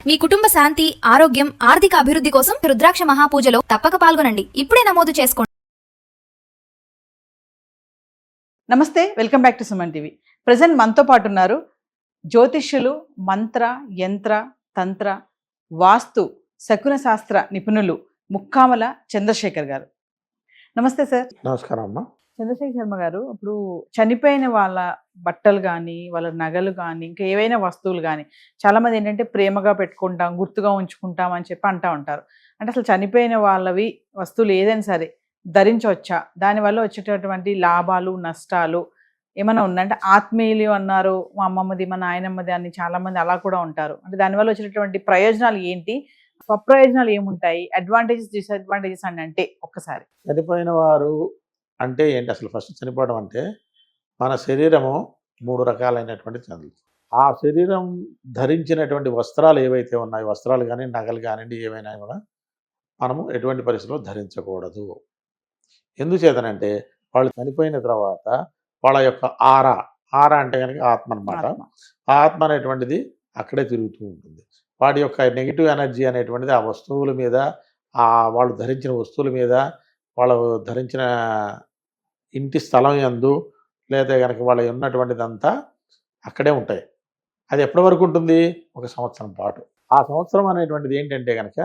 మీ కుటుంబ శాంతి, ఆరోగ్యం, ఆర్థిక అభివృద్ధి కోసం రుద్రాక్ష మహాపూజలో తప్పక పాల్గొనండి. ఇప్పుడే నమోదు చేసుకోండి. నమస్తే, welcome back to Suman TV. Present మనతో పాటు ఉన్నారు జ్యోతిష్యులు, మంత్ర, యంత్ర, తంత్ర, వాస్తు, శకున శాస్త్ర నిపుణులు ముక్కామల చంద్రశేఖర్ గారు. నమస్తే సార్. నమస్కారం అమ్మా. చంద్రశేఖర్ శర్మ గారు, ఇప్పుడు చనిపోయిన వాళ్ళ బట్టలు కానీ, వాళ్ళ నగలు కానీ, ఇంకా ఏవైనా వస్తువులు కానీ చాలామంది ఏంటంటే ప్రేమగా పెట్టుకుంటాం, గుర్తుగా ఉంచుకుంటాం అని చెప్పి అంటూ ఉంటారు. అంటే అసలు చనిపోయిన వాళ్ళవి వస్తువులు ఏదైనా సరే ధరించవచ్చా? దానివల్ల వచ్చేటటువంటి లాభాలు, నష్టాలు ఏమైనా ఉందంటే, ఆత్మీయులు అన్నారు, మా అమ్మమ్మది, మా నాయనమ్మది అని చాలామంది అలా కూడా ఉంటారు. అంటే దానివల్ల వచ్చేటటువంటి ప్రయోజనాలు ఏంటి, స్వప్రయోజనాలు ఏముంటాయి, అడ్వాంటేజెస్, డిసడ్వాంటేజెస్ అని అంటే ఒక్కసారి. చనిపోయిన వారు అంటే ఏంటి? అసలు ఫస్ట్ చనిపోవడం అంటే మన శరీరము 3 రకాలైనటువంటి చెందులు. ఆ శరీరం ధరించినటువంటి వస్త్రాలు ఏవైతే ఉన్నాయో, వస్త్రాలు కానీ, నగలు కానివ్వండి, ఏమైనా కూడా మనము ఎటువంటి పరిస్థితుల్లో ధరించకూడదు. ఎందుచేతనంటే వాళ్ళు చనిపోయిన తర్వాత వాళ్ళ యొక్క ఆరా అంటే కనుక ఆత్మ అనమాట. ఆ ఆత్మ అనేటువంటిది అక్కడే తిరుగుతూ ఉంటుంది. వాటి యొక్క నెగిటివ్ ఎనర్జీ అనేటువంటిది ఆ వస్తువుల మీద, వాళ్ళు ధరించిన వస్తువుల మీద, వాళ్ళు ధరించిన ఇంటి స్థలం యందు, లేదా కనుక వాళ్ళు ఉన్నటువంటిదంతా అక్కడే ఉంటాయి. అది ఎప్పటి వరకు ఉంటుంది? 1 సంవత్సరం పాటు. ఆ సంవత్సరం అనేటువంటిది ఏంటంటే కనుక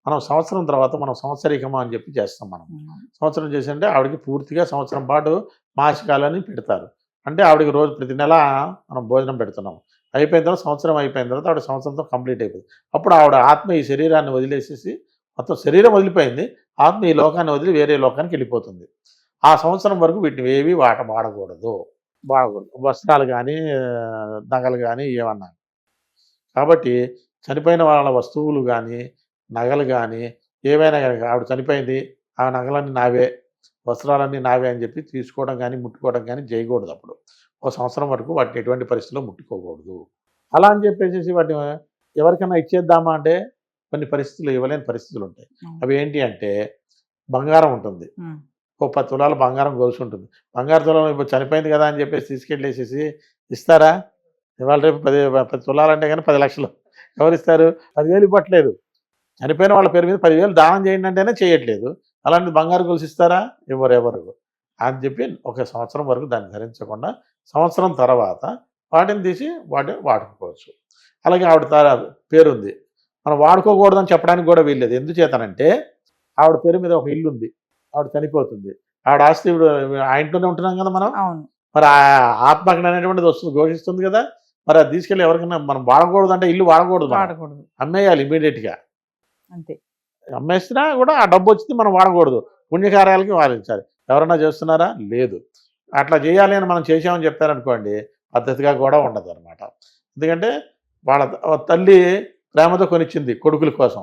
మనం సంవత్సరం తర్వాత మనం సంవత్సరికము అని చెప్పి చేస్తాం. మనం సంవత్సరం చేసింటే ఆవిడకి పూర్తిగా సంవత్సరం పాటు మాసికాలని పెడతారు. అంటే ఆవిడకి రోజు ప్రతి నెల మనం భోజనం పెడుతున్నాం. అయిపోయిన తర్వాత సంవత్సరం అయిపోయిన తర్వాత ఆవిడ సంవత్సరంతో కంప్లీట్ అయిపోయింది. అప్పుడు ఆవిడ ఆత్మ ఈ శరీరాన్ని వదిలేసేసి, మొత్తం శరీరం వదిలిపోయింది, ఆత్మ ఈ లోకాన్ని వదిలి వేరే లోకానికి వెళ్ళిపోతుంది. ఆ సంవత్సరం వరకు వీటిని ఏవి వాడకూడదు. వస్త్రాలు కానీ, నగలు కానీ ఏమన్నా. కాబట్టి చనిపోయిన వాళ్ళ వస్తువులు కానీ, నగలు కానీ ఏవైనా కనుక ఆవిడ చనిపోయింది, ఆ నగలన్నీ నావే, వస్త్రాలన్నీ నావే అని చెప్పి తీసుకోవడం కానీ, ముట్టుకోవడం కానీ చేయకూడదు. అప్పుడు 1 సంవత్సరం వరకు వాటిని ఎటువంటి పరిస్థితుల్లో ముట్టుకోకూడదు. అలా అని చెప్పేసి వాటిని ఎవరికైనా ఇచ్చేద్దామా అంటే కొన్ని పరిస్థితులు ఇవ్వలేని పరిస్థితులు ఉంటాయి. అవి ఏంటి అంటే, బంగారం ఉంటుంది, 10 తులాల బంగారం గొలుసు ఉంటుంది. బంగారు తులం ఇప్పుడు చనిపోయింది కదా అని చెప్పేసి తీసుకెళ్ళేసేసి ఇస్తారా? ఇవాళ రేపు 10 తులాలంటే కానీ 10 లక్షలు ఎవరు ఇస్తారు? 10,000 ఇవ్వట్లేదు. చనిపోయిన వాళ్ళ పేరు మీద 10,000 దానం చేయండి అంటేనే చేయట్లేదు. అలాంటి బంగారు గొలుసు ఇస్తారా? ఎవరు అని చెప్పి 1 సంవత్సరం వరకు దాన్ని ధరించకుండా, సంవత్సరం తర్వాత వాటిని తీసి వాటిని వాడుకోవచ్చు. అలాగే ఆవిడ పేరుంది, మనం వాడుకోకూడదని చెప్పడానికి కూడా వీల్లేదు. ఎందుచేతనంటే ఆవిడ పేరు మీద ఒక ఇల్లు ఉంది, ఆవిడ చనిపోతుంది, ఆవిడ ఆస్తి ఆ ఇంట్లోనే ఉంటున్నాం కదా మనం. మరి ఆ ఆత్మజ్ఞ అనేటువంటిది వస్తుంది, ఘోషిస్తుంది కదా. మరి అది తీసుకెళ్ళి ఎవరికైనా మనం వాడకూడదు అంటే, ఇల్లు వాడకూడదు, అమ్మేయాలి ఇమీడియట్గా. అంతే. అమ్మేసినా కూడా ఆ డబ్బు వచ్చింది మనం వాడకూడదు, పుణ్యకార్యాలకి వాడించాలి. ఎవరన్నా చేస్తున్నారా? లేదు. అట్లా చేయాలి అని మనం చేసామని చెప్పారనుకోండి, పద్ధతిగా కూడా ఉండదు అనమాట. ఎందుకంటే వాళ్ళ తల్లి ప్రేమతో కొనిచ్చింది కొడుకుల కోసం,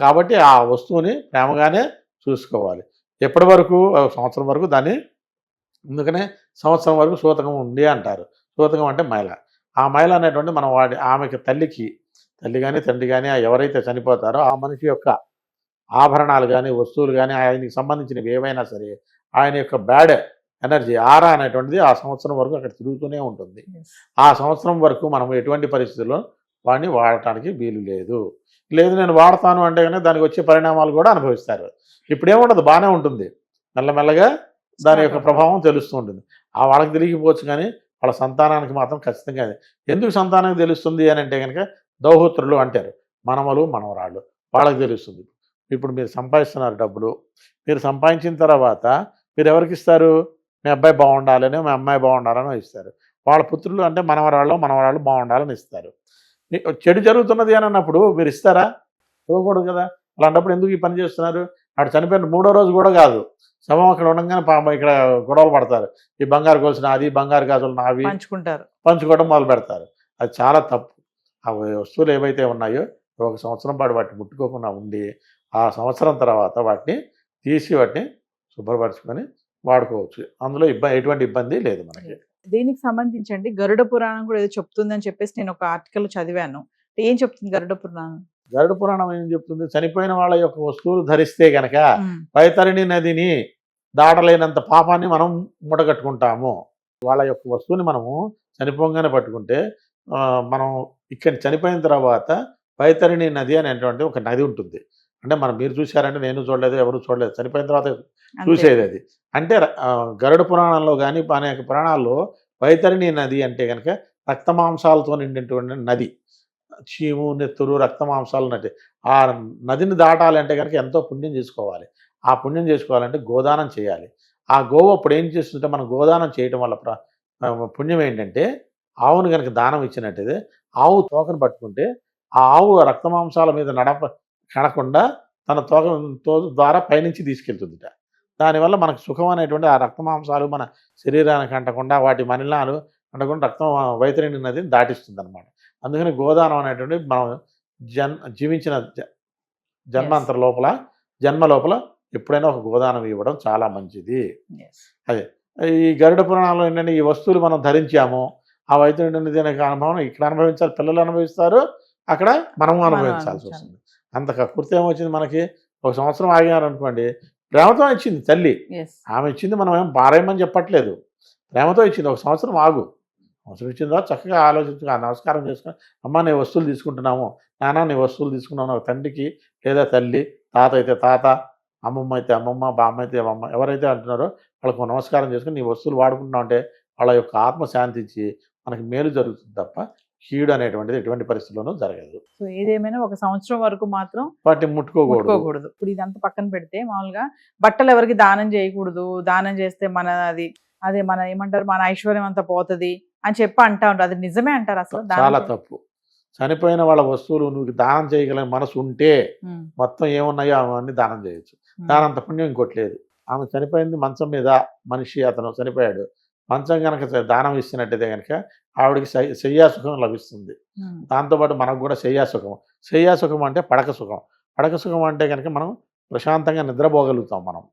కాబట్టి ఆ వస్తువుని ప్రేమగానే చూసుకోవాలి. ఎప్పటి వరకు? 1 సంవత్సరం వరకు దాన్ని. అందుకనే సంవత్సరం వరకు సూతకం ఉంది అంటారు. సూతకం అంటే మైల. ఆ మైల అనేటువంటి మనం ఆమెకి తల్లి కానీ, తండ్రి కానీ, ఎవరైతే చనిపోతారో ఆ మనిషి యొక్క ఆభరణాలు కానీ, వస్తువులు కానీ, ఆయనకి సంబంధించినవి ఏవైనా సరే, ఆయన యొక్క బ్యాడ్ ఎనర్జీ, ఆరా అనేటువంటిది ఆ సంవత్సరం వరకు అక్కడ తిరుగుతూనే ఉంటుంది. ఆ సంవత్సరం వరకు మనం ఎటువంటి పరిస్థితుల్లో వాడిని వాడటానికి వీలు లేదు. నేను వాడతాను అంటే కానీ దానికి వచ్చే పరిణామాలు కూడా అనుభవిస్తారు. ఇప్పుడేముండదు, బాగానే ఉంటుంది. మెల్లమెల్లగా దాని యొక్క ప్రభావం తెలుస్తూ ఉంటుంది. వాళ్ళకి తెలియకపోవచ్చు కానీ వాళ్ళ సంతానానికి మాత్రం ఖచ్చితంగా. ఎందుకు సంతానానికి తెలుస్తుంది అని అంటే కనుక, దౌహోత్రులు అంటారు, మనవలు మనవరాళ్ళు, వాళ్ళకి తెలుస్తుంది. ఇప్పుడు మీరు సంపాదిస్తున్నారు డబ్బులు, మీరు సంపాదించిన తర్వాత మీరు ఎవరికి ఇస్తారు? మీ అబ్బాయి బాగుండాలని, మీ అమ్మాయి బాగుండాలని ఇస్తారు. వాళ్ళ పుత్రులు అంటే మనవరాళ్ళు బాగుండాలని ఇస్తారు. చెడు జరుగుతున్నది అని అన్నప్పుడు మీరు ఇస్తారా? ఇవ్వకూడదు కదా. అలాంటప్పుడు ఎందుకు ఈ పని చేస్తున్నారు? అక్కడ చనిపోయిన 3వ రోజు కూడా కాదు, శవం అక్కడ ఉండగానే ఇక్కడ గొడవలు పడతారు. ఈ బంగారు గొలుసు నాది, బంగారు గాజులు నావి పంచుకోవడం మొదలు పెడతారు. అది చాలా తప్పు. ఆ వస్తువులు ఏవైతే ఉన్నాయో 1 సంవత్సరం పాటు వాటిని ముట్టుకోకుండా ఉండి, ఆ సంవత్సరం తర్వాత వాటిని తీసి వాటిని శుభ్రపరచుకొని వాడుకోవచ్చు. అందులో ఎటువంటి ఇబ్బంది లేదు మనకి. దీనికి సంబంధించండి గరుడ పురాణం కూడా ఏదో చెప్తుందని చెప్పేసి నేను ఒక ఆర్టికల్ చదివాను. ఏం చెప్తుంది గరుడ పురాణం? గరుడ పురాణం ఏం చెప్తుంది? చనిపోయిన వాళ్ళ యొక్క వస్తువులు ధరిస్తే గనక వైతరిణి నదిని దాటలేనంత పాపాన్ని మనం మూటగట్టుకుంటాము. వాళ్ళ యొక్క వస్తువుని మనము చనిపోగానే పట్టుకుంటే, మనం ఇక్కడ చనిపోయిన తర్వాత వైతరిణి నది అనేటువంటి ఒక నది ఉంటుంది. అంటే మీరు చూశారంటే నేను చూడలేదు, ఎవరు చూడలేదు, చనిపోయిన తర్వాత అంతే. చూసేది అది. అంటే గరుడ పురాణంలో కానీ అనేక పురాణాల్లో వైతరిణి నది అంటే కనుక రక్తమాంసాలతో నిండినటువంటి నది. చీము, నెత్తురు, రక్తమాంసాలు నది. ఆ నదిని దాటాలి అంటే కనుక ఎంతో పుణ్యం చేసుకోవాలి. ఆ పుణ్యం చేసుకోవాలంటే గోదానం చేయాలి. ఆ గోవు అప్పుడు ఏం చేస్తుంటే మనం గోదానం చేయటం వల్ల పుణ్యం ఏంటంటే ఆవును కనుక దానం ఇచ్చినట్టయితే ఆవు తోకను పట్టుకుంటే ఆ ఆవు రక్తమాంసాల మీద కనకుండా తన తోక ద్వారా పైనుంచి తీసుకెళ్తుందిట. దానివల్ల మనకు సుఖం అనేటువంటి ఆ రక్తమాంసాలు మన శరీరానికి అంటకుండా వాటి మలినాలు అంటకుండా వైతరిణి నదిని దాటిస్తుంది అనమాట. అందుకని గోదానం అనేటువంటి మనం జీవించిన జన్మాంతర జన్మ లోపల ఎప్పుడైనా ఒక గోదానం ఇవ్వడం చాలా మంచిది. అదే ఈ గరుడ పురాణంలో ఏంటంటే ఈ వస్తువులు మనం ధరించాము, ఆ వైతరిణి నది అనే అనుభవం ఇక్కడ అనుభవించాలి, పిల్లలు అనుభవిస్తారు, అక్కడ మనము అనుభవించాల్సి వస్తుంది. అంత కృత్యం ఏమొచ్చింది మనకి, ఒక సంవత్సరం ఆగినారనుకోండి, ప్రేమతో ఇచ్చింది తల్లి. ఆమె ఇచ్చింది, మనం ఏం పారేయమని చెప్పట్లేదు, ప్రేమతో ఇచ్చింది. ఒక సంవత్సరం ఆగు, అవసరం ఇచ్చిన తర్వాత చక్కగా ఆలోచించుగా నమస్కారం చేసుకుని, అమ్మ నీ వస్తువులు తీసుకుంటున్నాము, నాన్న నీ వస్తువులు తీసుకున్నాము. తండ్రికి లేదా తల్లి, తాత అయితే తాత, అమ్మమ్మ అయితే అమ్మమ్మ, బామ్మ అయితే అమ్మమ్మ, ఎవరైతే అంటున్నారో వాళ్ళకు నమస్కారం చేసుకుని నీ వస్తువులు వాడుకుంటున్నావు అంటే వాళ్ళ యొక్క ఆత్మ శాంతించి మనకి మేలు జరుగుతుంది తప్ప కీడు అనేటువంటిది ఎటువంటి పరిస్థితుల్లోనూ జరగదు. సో ఏదేమైనా ఒక సంవత్సరం వరకు మాత్రం వాటిని ముట్టుకోకూడదు. ఇప్పుడు ఇదంతా పక్కన పెడితే మామూలుగా బట్టలు ఎవరికి దానం చేయకూడదు, దానం చేస్తే అదే మన ఏమంటారు, మన ఐశ్వర్యం అంతా పోతుంది అని చెప్పి అంటా ఉంటారు. అది నిజమే అంటారు అసలు? చాలా తప్పు. చనిపోయిన వాళ్ళ వస్తువులు నువ్వు దానం చేయగల మనసు ఉంటే మొత్తం ఏమున్నాయో అవన్నీ దానం చేయొచ్చు. దానంత పుణ్యం ఇంకోటి లేదు. ఆమె చనిపోయింది మంచం మీద, మనిషి అతను చనిపోయాడు, మంచం కనుక దానం ఇచ్చినట్టయితే కనుక ఆవిడకి శయ్యాసుఖం లభిస్తుంది. దాంతోపాటు మనకు కూడా శయ్యాసుఖం. శయ్యాసుఖం అంటే పడక సుఖం. పడక సుఖం అంటే కనుక మనం ప్రశాంతంగా నిద్రపోగలుగుతాం. మనం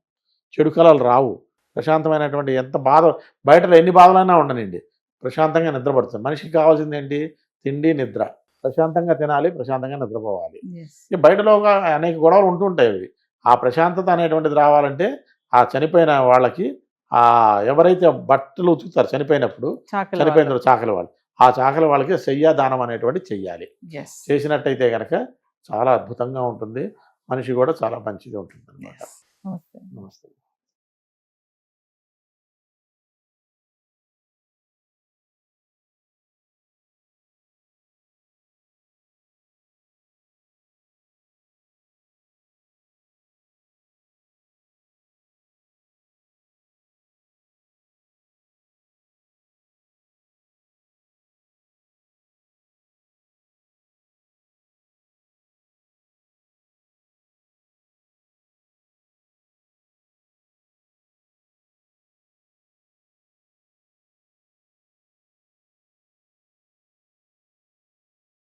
చెడు కలలు రావు. ప్రశాంతమైనటువంటి ఎంత బాధ, బయటలో ఎన్ని బాధలైనా ఉండనండి, ప్రశాంతంగా నిద్రపడుతుంది. మనిషికి కావాల్సింది ఏంటి? తిండి, నిద్ర. ప్రశాంతంగా తినాలి, ప్రశాంతంగా నిద్రపోవాలి. బయటలో అనేక గొడవలు ఉంటుంటాయి. ఆ ప్రశాంతత అనేటువంటిది రావాలంటే ఆ చనిపోయిన వాళ్ళకి ఎవరైతే బట్టలు ఉతుకుతారు చనిపోయినప్పుడు, చనిపోయిన చాకలి వాళ్ళు, ఆ చాకలి వాళ్ళకి శయ్యాదానం అనేటువంటి చెయ్యాలి. చేసినట్టయితే కనుక చాలా అద్భుతంగా ఉంటుంది. మనిషి కూడా చాలా మంచిగా ఉంటుంది అన్నమాట. నమస్తే. నమస్తే.